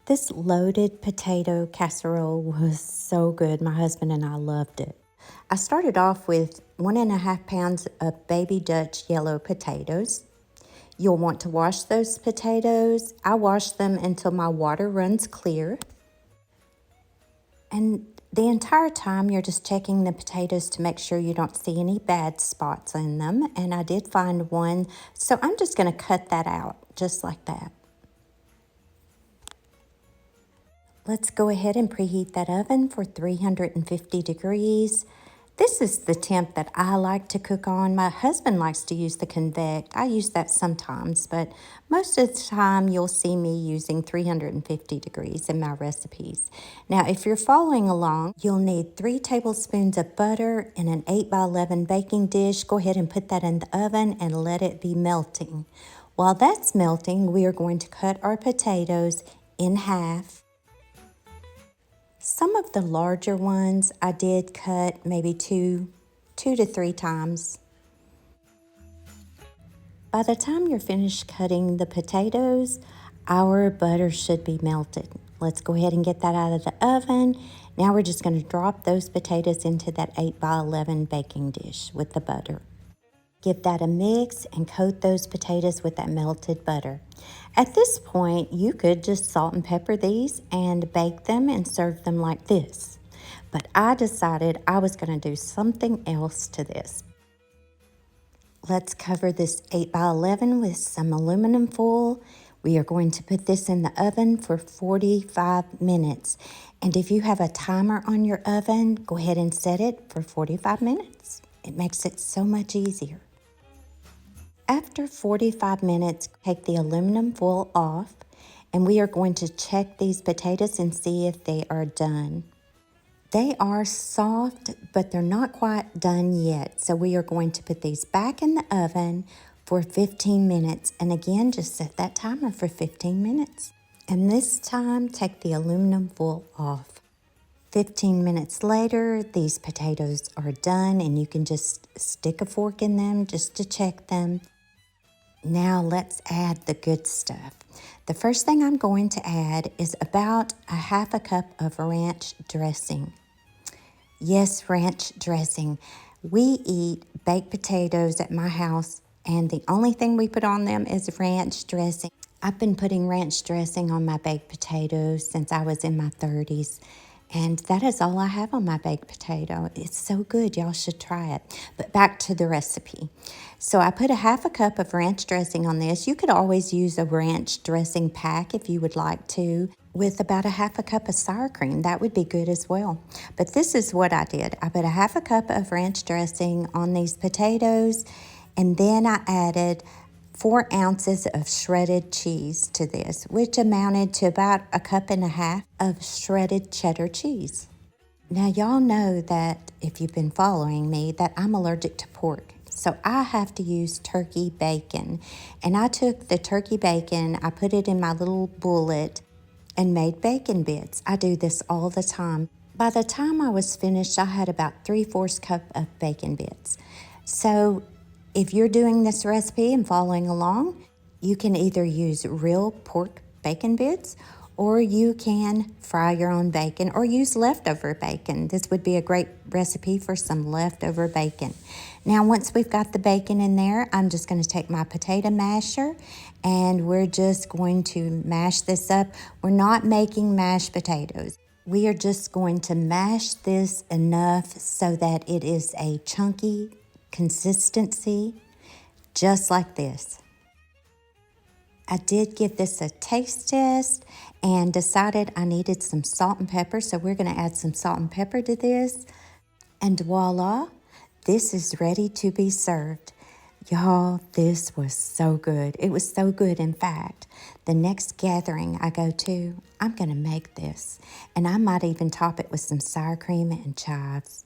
This loaded potato casserole was so good. My husband and I loved it. I started off with 1.5 pounds of baby Dutch yellow potatoes. You'll want to wash those potatoes. I wash them until my water runs clear. And the entire time you're just checking the potatoes to make sure you don't see any bad spots in them. And I did find one, so I'm just going to cut that out just like that. Let's go ahead and preheat that oven for 350 degrees. This is the temp that I like to cook on. My husband likes to use the convect. I use that sometimes, but most of the time you'll see me using 350 degrees in my recipes. Now, if you're following along, you'll need 3 tablespoons of butter in an 8x11 baking dish. Go ahead and put that in the oven and let it be melting. While that's melting, we are going to cut our potatoes in half. Some of the larger ones I did cut maybe two to 3 times. By the time you're finished cutting the potatoes, our butter should be melted. Let's go ahead and get that out of the oven. Now we're just going to drop those potatoes into that 8x11 baking dish with the butter. Give that a mix and coat those potatoes with that melted butter. At this point, you could just salt and pepper these and bake them and serve them like this. But I decided I was going to do something else to this. Let's cover this 8x11 with some aluminum foil. We are going to put this in the oven for 45 minutes. And if you have a timer on your oven, go ahead and set it for 45 minutes. It makes it so much easier. After 45 minutes, take the aluminum foil off, and we are going to check these potatoes and see if they are done. They are soft, but they're not quite done yet. So we are going to put these back in the oven for 15 minutes. And again, just set that timer for 15 minutes. And this time, take the aluminum foil off. 15 minutes later, these potatoes are done, and you can just stick a fork in them just to check them. Now let's add the good stuff. The first thing I'm going to add is about 1/2 cup of ranch dressing. Yes, ranch dressing. We eat baked potatoes at my house, and the only thing we put on them is ranch dressing. I've been putting ranch dressing on my baked potatoes since I was in my 30s. And that is all I have on my baked potato. It's so good. Y'all should try it. But back to the recipe. So I put 1/2 cup of ranch dressing on this. You could always use a ranch dressing pack if you would like to, with about 1/2 cup of sour cream. That would be good as well. But this is what I did. I put 1/2 cup of ranch dressing on these potatoes, and then I added 4 ounces of shredded cheese to this, which amounted to about 1.5 cups of shredded cheddar cheese. Now, y'all know that if you've been following me, that I'm allergic to pork. So I have to use turkey bacon. And I took the turkey bacon, I put it in my little bullet and made bacon bits. I do this all the time. By the time I was finished, I had about 3/4 cup of bacon bits. So if you're doing this recipe and following along, you can either use real pork bacon bits, or you can fry your own bacon or use leftover bacon. This would be a great recipe for some leftover bacon. Now, once we've got the bacon in there, I'm just going to take my potato masher and we're just going to mash this up. We're not making mashed potatoes. We are just going to mash this enough so that it is a chunky consistency, just like this. I did give this a taste test and decided I needed some salt and pepper, so we're going to add some salt and pepper to this. And voila, this is ready to be served. Y'all, this was so good. It was so good, in fact. The next gathering I go to, I'm going to make this. And I might even top it with some sour cream and chives.